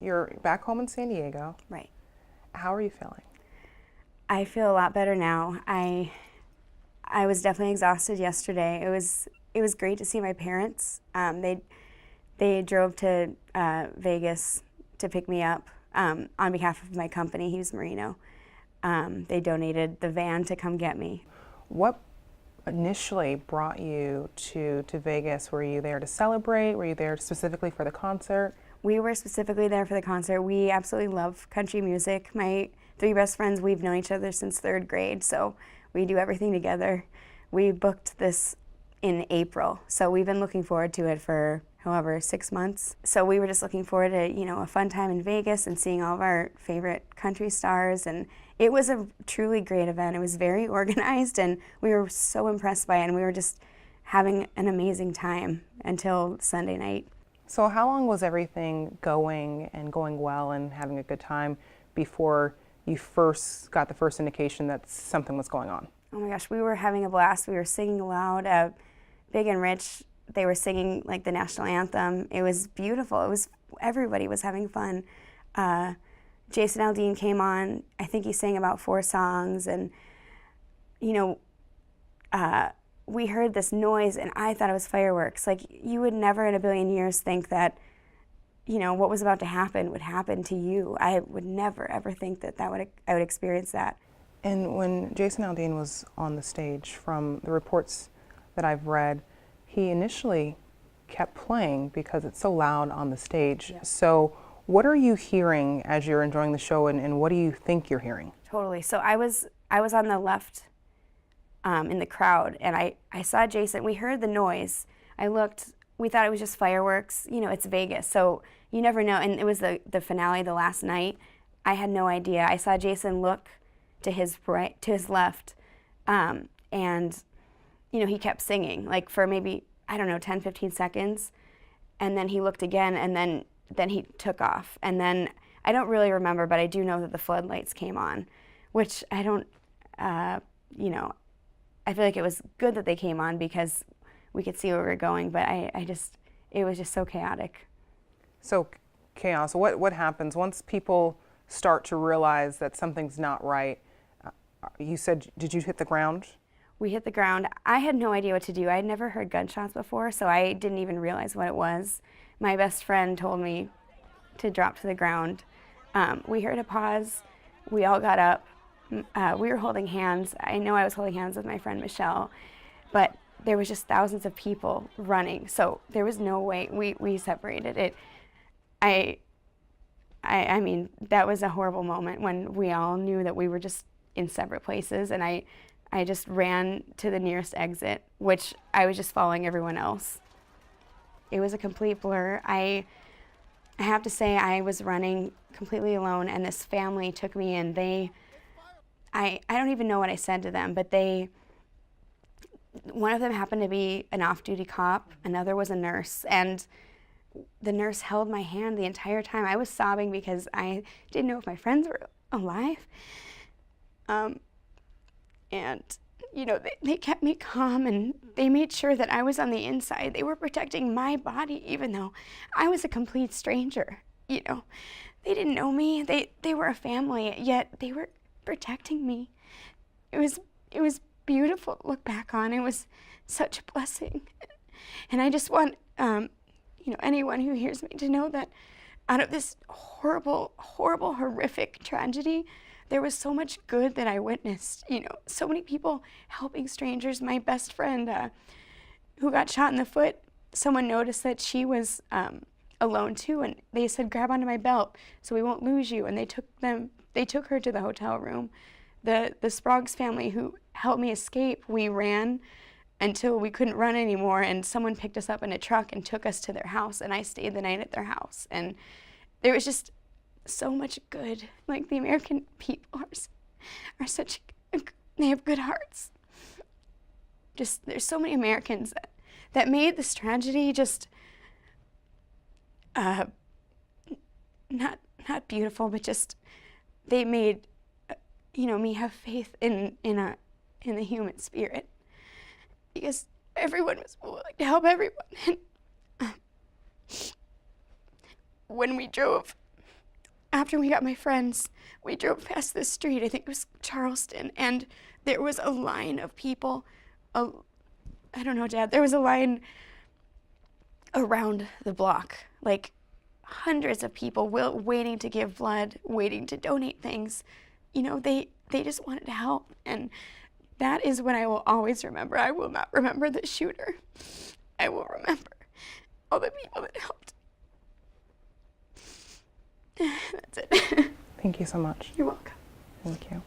You're back home in San Diego. Right. How are you feeling? I feel a lot better now. I was definitely exhausted yesterday. It was great to see my parents. They drove to Vegas to pick me up on behalf of my company, Hughes Marino. They donated the van to come get me. What initially brought you to Vegas? Were you there to celebrate? Were you there specifically for the concert? We were specifically there for the concert. We absolutely love country music. My three best friends, we've known each other since third grade, so we do everything together. We booked this in April, so we've been looking forward to it for however 6 months. So we were just looking forward to, a fun time in Vegas and seeing all of our favorite country stars, and it was a truly great event. It was very organized, and we were so impressed by it, and we were just having an amazing time until Sunday night. So how long was everything going well and having a good time before you first got the first indication that something was going on? Oh my gosh, we were having a blast. We were singing loud. Big and Rich, they were singing like the national anthem. It was beautiful. Everybody was having fun. Jason Aldean came on. I think he sang about 4 songs, and we heard this noise, and I thought it was fireworks. Like, you would never in a billion years think that, what was about to happen would happen to you. I would never, ever think that I would experience that. And when Jason Aldean was on the stage, from the reports that I've read, he initially kept playing because it's so loud on the stage. Yeah. So what are you hearing as you're enjoying the show, and what do you think you're hearing? Totally. So I was on the left in the crowd, and I saw Jason. We heard the noise. I looked. We thought it was just fireworks. It's Vegas, so you never know. And it was the finale, the last night. I had no idea. I saw Jason look to his right, to his left, and he kept singing, like for maybe, I don't know, 10, 15 seconds, and then he looked again, and then he took off. And then I don't really remember, but I do know that the floodlights came on, which I don't, I feel like it was good that they came on because we could see where we were going, but it was just so chaotic. So chaos, what happens once people start to realize that something's not right? You said, did you hit the ground? We hit the ground. I had no idea what to do. I had never heard gunshots before, so I didn't even realize what it was. My best friend told me to drop to the ground. We heard a pause. We all got up. We were holding hands. I know I was holding hands with my friend Michelle, but there was just thousands of people running, so there was no way we separated it. I mean, that was a horrible moment when we all knew that we were just in separate places, and I just ran to the nearest exit, which I was just following everyone else. It was a complete blur. I have to say, I was running completely alone, and this family took me in. I don't even know what I said to them, but one of them happened to be an off-duty cop, another was a nurse, and the nurse held my hand the entire time. I was sobbing because I didn't know if my friends were alive. And they kept me calm, and they made sure that I was on the inside. They were protecting my body, even though I was a complete stranger. They didn't know me. They were a family, yet they were protecting me. It was beautiful to look back on. It was such a blessing. And I just want anyone who hears me to know that out of this horrible, horrible, horrific tragedy, there was so much good that I witnessed. So many people helping strangers. My best friend who got shot in the foot, someone noticed that she was alone too, and they said, grab onto my belt so we won't lose you. And they took her to the hotel room. The Sproggs family who helped me escape, we ran until we couldn't run anymore, and someone picked us up in a truck and took us to their house, and I stayed the night at their house. And there was just so much good. Like, the American people are such, they have good hearts. Just, there's so many Americans that made this tragedy just not beautiful, but just, they made me have faith in the human spirit, because everyone was willing to help everyone. And when we drove after we got my friends, we drove past this street, I think it was Charleston, and there was a line of people, I don't know, Dad, there was a line around the block, like hundreds of people waiting to give blood, waiting to donate things. You know, they just wanted to help, and that is what I will always remember. I will not remember the shooter. I will remember all the people that helped. That's it. Thank you so much. You're welcome. Thank you.